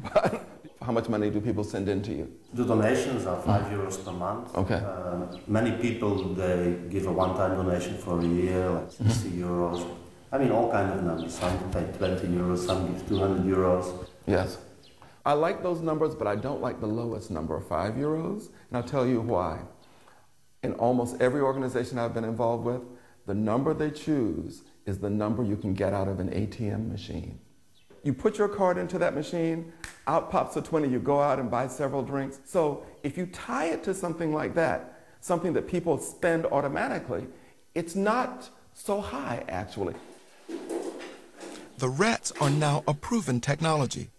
But how much money do people send in to you? The donations are €5 per month. Okay. Many people, they give a one-time donation for a year, like €60. I mean, all kinds of numbers. Some pay €20, some give €200. Yes. I like those numbers, but I don't like the lowest number of €5. And I'll tell you why. In almost every organization I've been involved with, the number they choose is the number you can get out of an ATM machine. You put your card into that machine, out pops a 20, you go out and buy several drinks. So if you tie it to something like that, something that people spend automatically, it's not so high, actually. The rats are now a proven technology.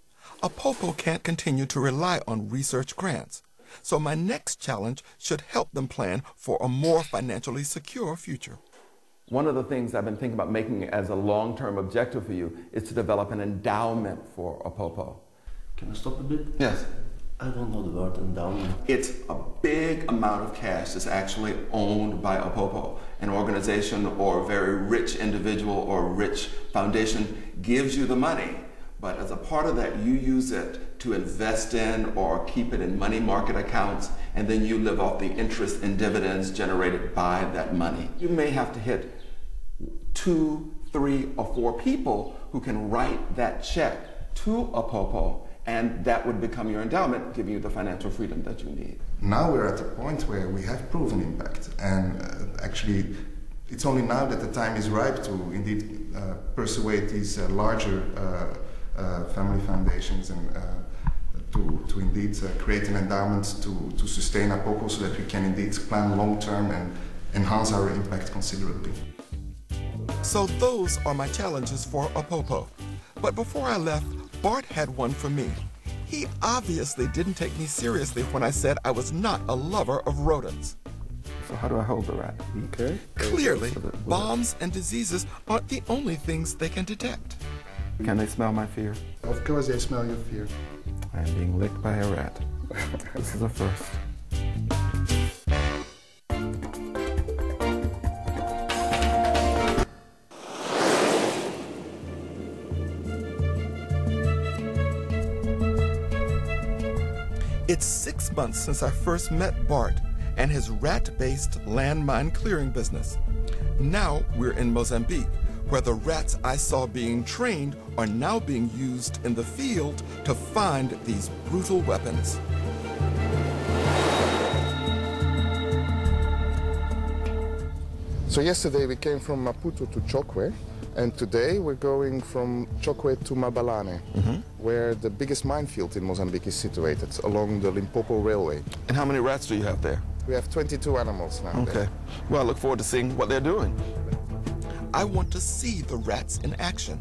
Apopo can't continue to rely on research grants. So my next challenge should help them plan for a more financially secure future. One of the things I've been thinking about making as a long-term objective for you is to develop an endowment for Apopo. Can I stop a bit? Yes. I don't know the word endowment. It's a big amount of cash that's actually owned by Apopo. An organization or a very rich individual or rich foundation gives you the money, but as a part of that, you use it to invest in or keep it in money market accounts, and then you live off the interest and dividends generated by that money. You may have to hit 2, 3, or 4 people who can write that check to Apopo, and that would become your endowment, giving you the financial freedom that you need. Now we're at a point where we have proven impact, and actually it's only now that the time is ripe to indeed persuade these larger family foundations and to indeed create an endowment to sustain Apopo so that we can indeed plan long-term and enhance our impact considerably. So those are my challenges for Apopo. But before I left, Bart had one for me. He obviously didn't take me seriously when I said I was not a lover of rodents. So how do I hold the rat? Okay. Clearly, bombs and diseases aren't the only things they can detect. Can they smell my fear? Of course they smell your fear. I am being licked by a rat. This is a first. It's 6 months since I first met Bart and his rat-based landmine clearing business. Now we're in Mozambique, where the rats I saw being trained are now being used in the field to find these brutal weapons. So yesterday we came from Maputo to Chokwe, and today we're going from Chokwe to Mabalane, where the biggest minefield in Mozambique is situated, along the Limpopo Railway. And how many rats do you have there? We have 22 animals now. Okay. Well, I look forward to seeing what they're doing. I want to see the rats in action,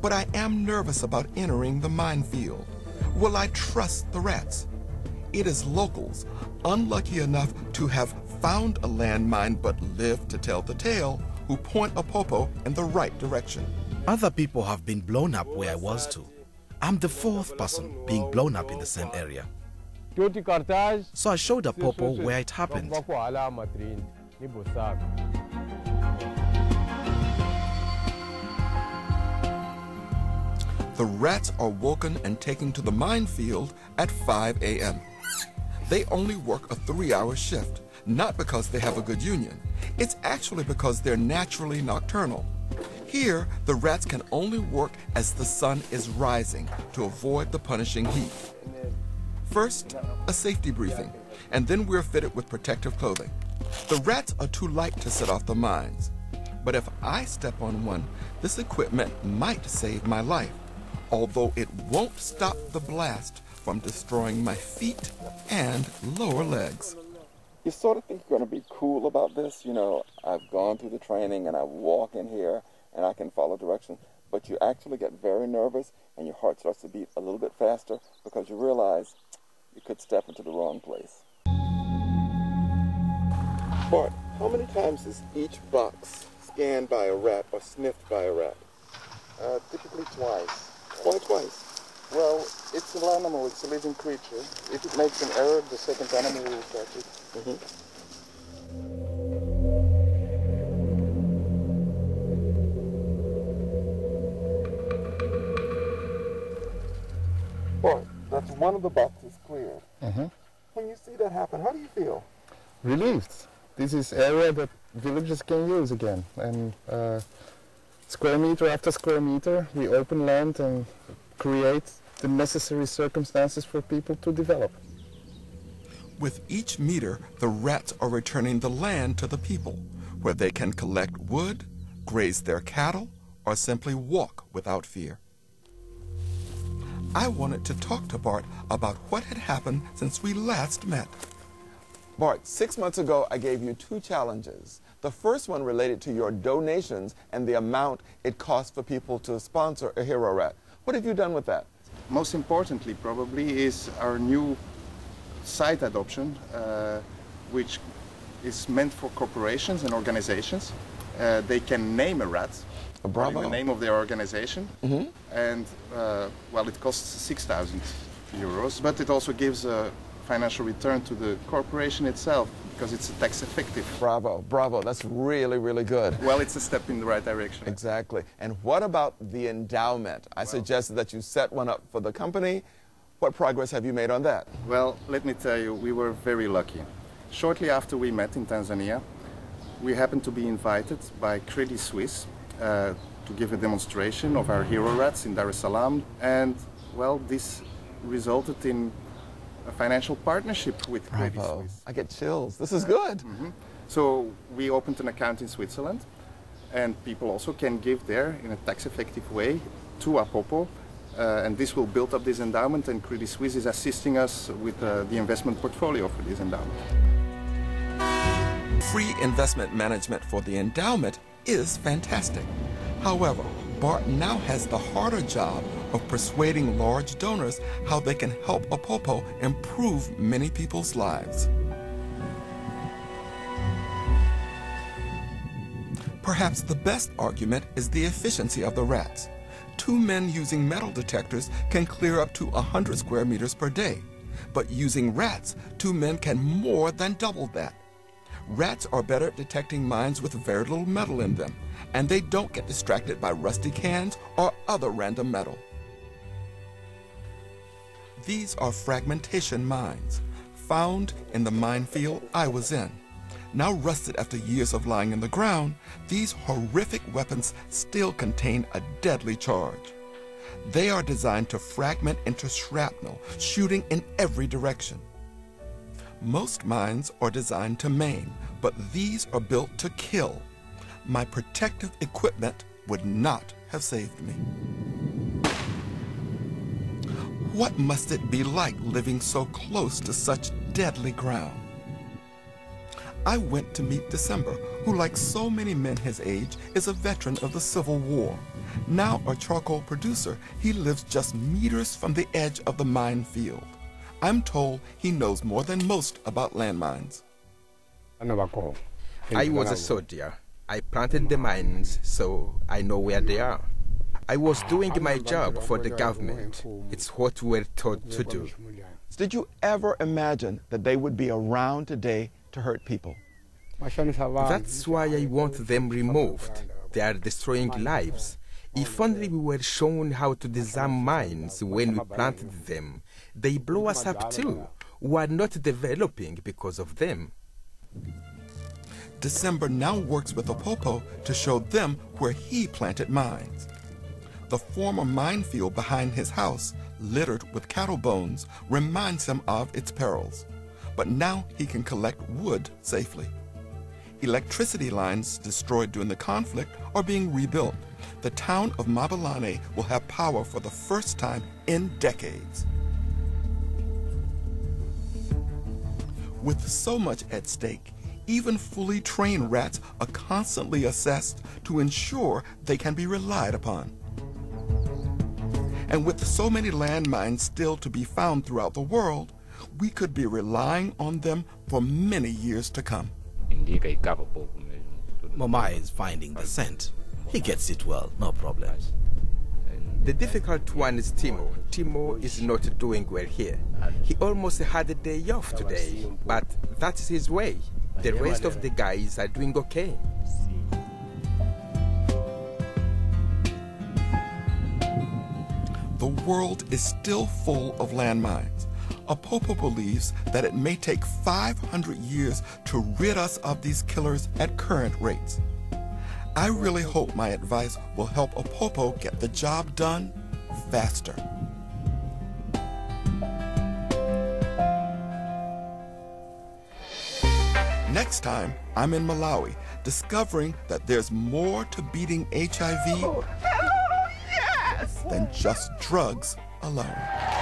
but I am nervous about entering the minefield. Will I trust the rats? It is locals, unlucky enough to have found a landmine but live to tell the tale, who point Apopo in the right direction. Other people have been blown up where I was too. I'm the 4th person being blown up in the same area. So I showed Apopo where it happened. The rats are woken and taken to the minefield at 5 a.m. They only work a 3-hour shift, not because they have a good union. It's actually because they're naturally nocturnal. Here, the rats can only work as the sun is rising to avoid the punishing heat. First, a safety briefing, and then we're fitted with protective clothing. The rats are too light to set off the mines, but if I step on one, this equipment might save my life, although it won't stop the blast from destroying my feet and lower legs. You sort of think you're going to be cool about this. You know, I've gone through the training and I walk in here and I can follow directions, but you actually get very nervous and your heart starts to beat a little bit faster because you realize you could step into the wrong place. Bart, how many times is each box scanned by a rat or sniffed by a rat? Typically twice. Why twice? Well, it's an animal, it's a living creature. If it makes an error, the second animal will catch it. Bart, That's one of the boxes cleared. When you see that happen, how do you feel? Relieved. This is area that villagers can use again. And square meter after square meter, we open land and create the necessary circumstances for people to develop. With each meter, the rats are returning the land to the people, where they can collect wood, graze their cattle, or simply walk without fear. I wanted to talk to Bart about what had happened since we last met. Bart, 6 months ago, I gave you 2 challenges. The first one related to your donations and the amount it costs for people to sponsor a Hero Rat. What have you done with that? Most importantly, probably, is our new site adoption, which is meant for corporations and organizations. They can name a rat, Bravo. the name of their organization, and well, it costs 6,000 euros, but it also gives a financial return to the corporation itself because it's a tax effective. Bravo, bravo, that's really, really good. Well, it's a step in the right direction. Exactly. And what about the endowment? I suggested that you set one up for the company. What progress have you made on that? Well, let me tell you, we were very lucky. Shortly after we met in Tanzania, we happened to be invited by Credit Suisse to give a demonstration of our Hero Rats in Dar es Salaam. And, well, this resulted in a financial partnership with Credit Suisse. I get chills. This is good. So we opened an account in Switzerland, and people also can give there in a tax-effective way to Apopo. And this will build up this endowment, and Credit Suisse is assisting us with the investment portfolio for this endowment. Free investment management for the endowment is fantastic. However, Bart now has the harder job of persuading large donors how they can help Apopo improve many people's lives. Perhaps the best argument is the efficiency of the rats. 2 men using metal detectors can clear up to 100 square meters per day. But using rats, 2 men can more than double that. Rats are better at detecting mines with very little metal in them, and they don't get distracted by rusty cans or other random metal. These are fragmentation mines, found in the minefield I was in. Now rusted after years of lying in the ground, these horrific weapons still contain a deadly charge. They are designed to fragment into shrapnel, shooting in every direction. Most mines are designed to maim, but these are built to kill. My protective equipment would not have saved me. What must it be like living so close to such deadly ground? I went to meet December, who, like so many men his age, is a veteran of the Civil War. Now a charcoal producer, he lives just meters from the edge of the minefield. I'm told he knows more than most about landmines. I was a soldier. I planted the mines, so I know where they are. I was doing my job for the government. It's what we're taught to do. Did you ever imagine that they would be around today to hurt people? That's why I want them removed. They are destroying lives. If only we were shown how to disarm mines when we planted them. They blow us up too. We are not developing because of them. December now works with Apopo to show them where he planted mines. The former minefield behind his house, littered with cattle bones, reminds him of its perils. But now he can collect wood safely. Electricity lines destroyed during the conflict are being rebuilt. The town of Mabalane will have power for the first time in decades. With so much at stake, even fully trained rats are constantly assessed to ensure they can be relied upon. And with so many landmines still to be found throughout the world, we could be relying on them for many years to come. Momai is finding the scent. He gets it well, no problem. The difficult one is Timo. Timo is not doing well here. He almost had a day off today, but that's his way. The rest of the guys are doing okay. The world is still full of landmines. Apopo believes that it may take 500 years to rid us of these killers at current rates. I really hope my advice will help Apopo get the job done faster. Next time, I'm in Malawi, discovering that there's more to beating HIV than just drugs alone.